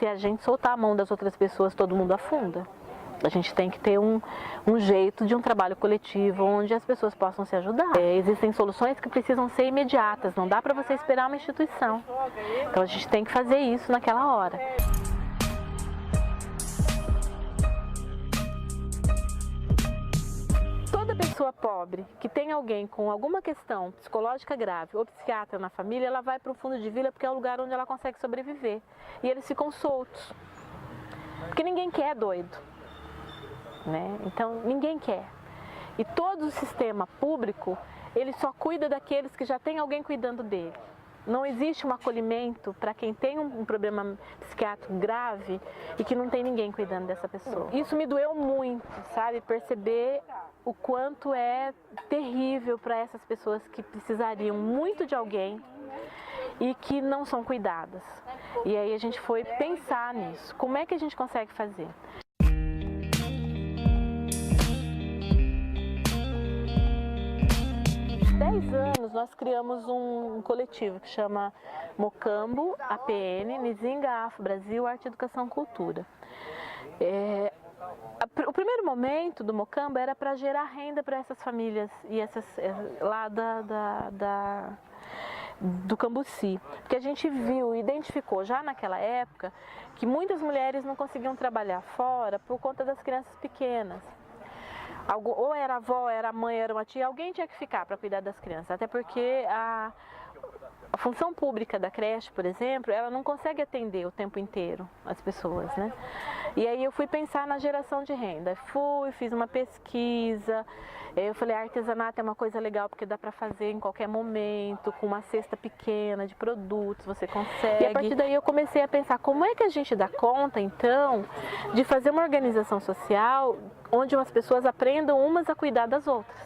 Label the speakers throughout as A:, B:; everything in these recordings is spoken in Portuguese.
A: a gente soltar a mão das outras pessoas, todo mundo afunda. A gente tem que ter um jeito de um trabalho coletivo onde as pessoas possam se ajudar. Existem soluções que precisam ser imediatas, não dá para você esperar uma instituição. Então a gente tem que fazer isso naquela hora. Toda pessoa pobre que tem alguém com alguma questão psicológica grave ou psiquiatra na família, ela vai para o fundo de vila porque é o lugar onde ela consegue sobreviver. E eles ficam soltos. Porque ninguém quer doido. Né? Então ninguém quer. E todo o sistema público, ele só cuida daqueles que já tem alguém cuidando dele. Não existe um acolhimento para quem tem um problema psiquiátrico grave e que não tem ninguém cuidando dessa pessoa. Isso me doeu muito, sabe? Perceber o quanto é terrível para essas pessoas que precisariam muito de alguém e que não são cuidadas. E aí a gente foi pensar nisso. Como é que a gente consegue fazer? Há 10 anos nós criamos um coletivo que chama Mocambo, APN, Nzinga Afro Brasil, Arte, Educação, Cultura. O primeiro momento do Mocambo era para gerar renda para essas famílias e essas lá do Cambuci, porque a gente viu e identificou já naquela época que muitas mulheres não conseguiam trabalhar fora por conta das crianças pequenas. Ou era a avó, era a mãe, era uma tia, alguém tinha que ficar para cuidar das crianças, até porque a função pública da creche, por exemplo, ela não consegue atender o tempo inteiro as pessoas, né? E aí eu fui pensar na geração de renda, fiz uma pesquisa, eu falei, artesanato é uma coisa legal porque dá para fazer em qualquer momento, com uma cesta pequena de produtos, você consegue. E a partir daí eu comecei a pensar, como é que a gente dá conta, então, de fazer uma organização social onde as pessoas aprendam umas a cuidar das outras.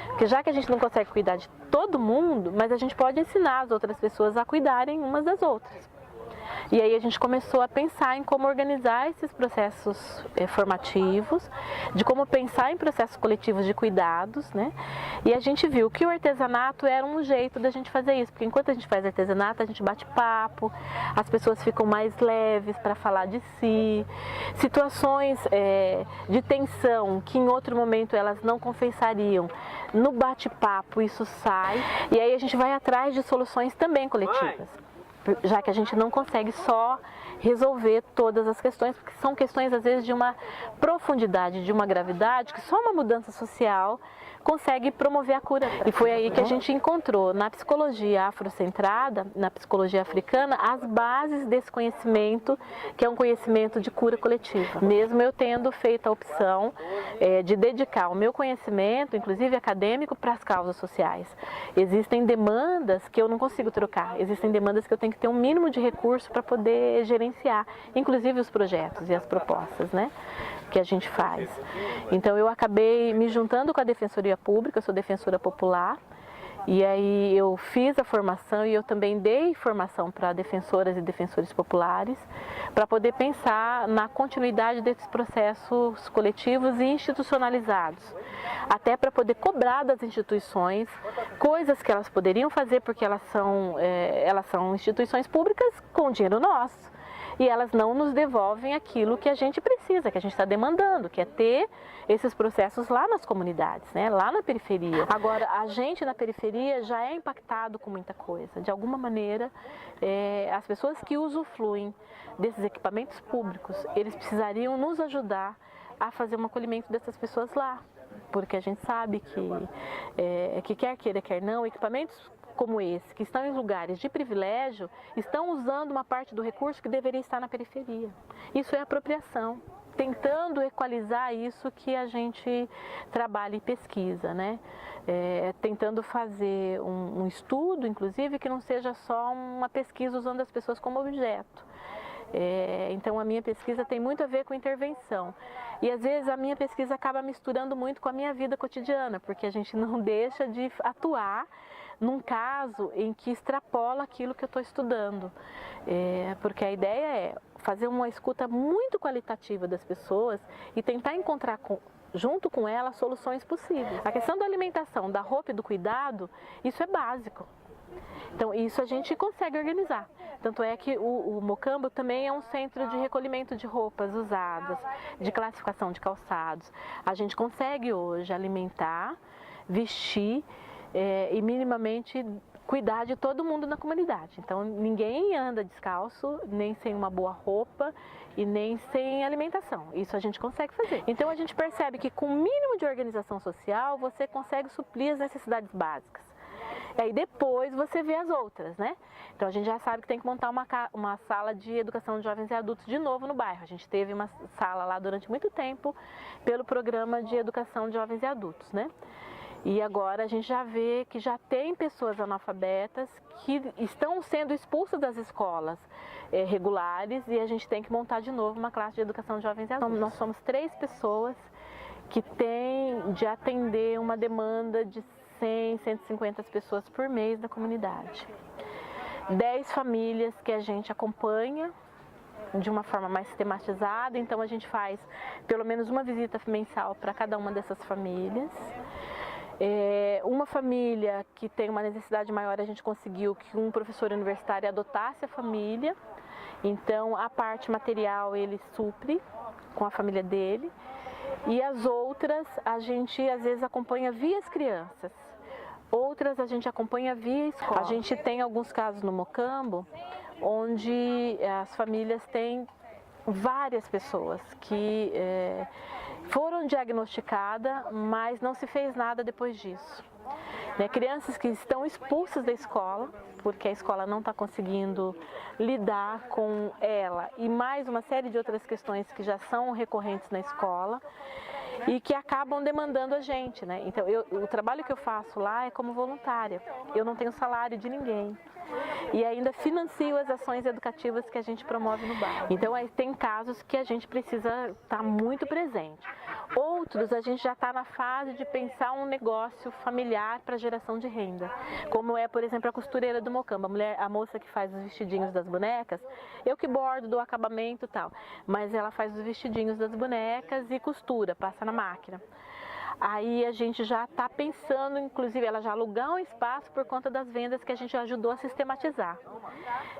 A: Porque já que a gente não consegue cuidar de todo mundo, mas a gente pode ensinar as outras pessoas a cuidarem umas das outras. E aí a gente começou a pensar em como organizar esses processos formativos, de como pensar em processos coletivos de cuidados, né? E a gente viu que o artesanato era um jeito da gente fazer isso, porque enquanto a gente faz artesanato, a gente bate papo, as pessoas ficam mais leves para falar de si, situações de tensão que em outro momento elas não confessariam, no bate-papo isso sai, e aí a gente vai atrás de soluções também coletivas. Já que a gente não consegue só resolver todas as questões, porque são questões às vezes de uma profundidade, de uma gravidade, que só uma mudança social consegue promover a cura. E foi aí que a gente encontrou na psicologia afrocentrada, na psicologia africana, as bases desse conhecimento, que é um conhecimento de cura coletiva. Mesmo eu tendo feito a opção de dedicar o meu conhecimento, inclusive acadêmico, para as causas sociais. Existem demandas que eu não consigo trocar, existem demandas que eu tenho que ter um mínimo de recurso para poder gerenciar, inclusive os projetos e as propostas, né, que a gente faz. Então eu acabei me juntando com a Defensoria Pública, eu sou defensora popular, e aí eu fiz a formação e eu também dei formação para defensoras e defensores populares, para poder pensar na continuidade desses processos coletivos e institucionalizados, até para poder cobrar das instituições coisas que elas poderiam fazer, porque elas são instituições públicas com dinheiro nosso. E elas não nos devolvem aquilo que a gente precisa, que a gente está demandando, que é ter esses processos lá nas comunidades, né? Lá na periferia. Agora, a gente na periferia já é impactado com muita coisa. De alguma maneira, as pessoas que usufruem desses equipamentos públicos, eles precisariam nos ajudar a fazer um acolhimento dessas pessoas lá. Porque a gente sabe que quer queira, quer não, equipamentos como esse, que estão em lugares de privilégio, estão usando uma parte do recurso que deveria estar na periferia. Isso é apropriação. Tentando equalizar isso que a gente trabalha e pesquisa, né? Tentando fazer um estudo, inclusive, que não seja só uma pesquisa usando as pessoas como objeto. Então a minha pesquisa tem muito a ver com intervenção. E às vezes a minha pesquisa acaba misturando muito com a minha vida cotidiana, porque a gente não deixa de atuar num caso em que extrapola aquilo que eu estou estudando. Porque a ideia é fazer uma escuta muito qualitativa das pessoas e tentar encontrar junto com elas soluções possíveis. A questão da alimentação, da roupa e do cuidado, isso é básico. Então isso a gente consegue organizar. Tanto é que o Mocambo também é um centro de recolhimento de roupas usadas, de classificação de calçados. A gente consegue hoje alimentar, vestir e minimamente cuidar de todo mundo na comunidade. Então ninguém anda descalço, nem sem uma boa roupa e nem sem alimentação. Isso a gente consegue fazer. Então a gente percebe que com o mínimo de organização social você consegue suprir as necessidades básicas. E aí depois você vê as outras, né? Então a gente já sabe que tem que montar uma sala de educação de jovens e adultos de novo no bairro. A gente teve uma sala lá durante muito tempo pelo programa de educação de jovens e adultos, né? E agora a gente já vê que já tem pessoas analfabetas que estão sendo expulsas das escolas regulares e a gente tem que montar de novo uma classe de educação de jovens e adultos. Nós somos 3 pessoas que têm de atender uma demanda de 100, 150 pessoas por mês da comunidade. 10 famílias que a gente acompanha de uma forma mais sistematizada, então a gente faz pelo menos uma visita mensal para cada uma dessas famílias. Uma família que tem uma necessidade maior, a gente conseguiu que um professor universitário adotasse a família, então a parte material ele supre com a família dele, e as outras a gente às vezes acompanha via as crianças, outras a gente acompanha via escola. A gente tem alguns casos no Mocambo onde as famílias têm várias pessoas que foram diagnosticadas, mas não se fez nada depois disso. Crianças que estão expulsas da escola, porque a escola não está conseguindo lidar com ela, e mais uma série de outras questões que já são recorrentes na escola e que acabam demandando a gente, né? Então, o trabalho que eu faço lá é como voluntária, eu não tenho salário de ninguém. E ainda financio as ações educativas que a gente promove no bairro. Então, tem casos que a gente precisa estar muito presente. Outros, a gente já está na fase de pensar um negócio familiar para geração de renda. Como é, por exemplo, a costureira do Mocambo, a moça que faz os vestidinhos das bonecas, eu que bordo do acabamento e tal, mas ela faz os vestidinhos das bonecas e costura, passa na máquina. Aí a gente já está pensando, inclusive, ela já alugar um espaço por conta das vendas que a gente ajudou a sistematizar,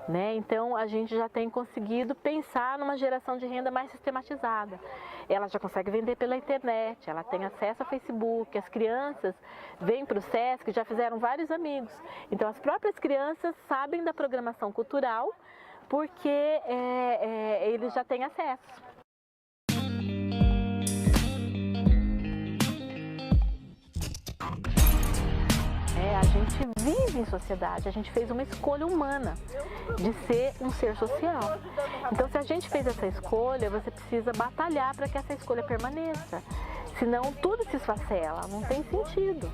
A: né? Então a gente já tem conseguido pensar numa geração de renda mais sistematizada. Ela já consegue vender pela internet, ela tem acesso ao Facebook, as crianças vêm para o SESC, já fizeram vários amigos. Então as próprias crianças sabem da programação cultural porque eles já têm acesso. A gente vive em sociedade, a gente fez uma escolha humana de ser um ser social. Então, se a gente fez essa escolha, você precisa batalhar para que essa escolha permaneça. Senão, tudo se esfacela, não tem sentido.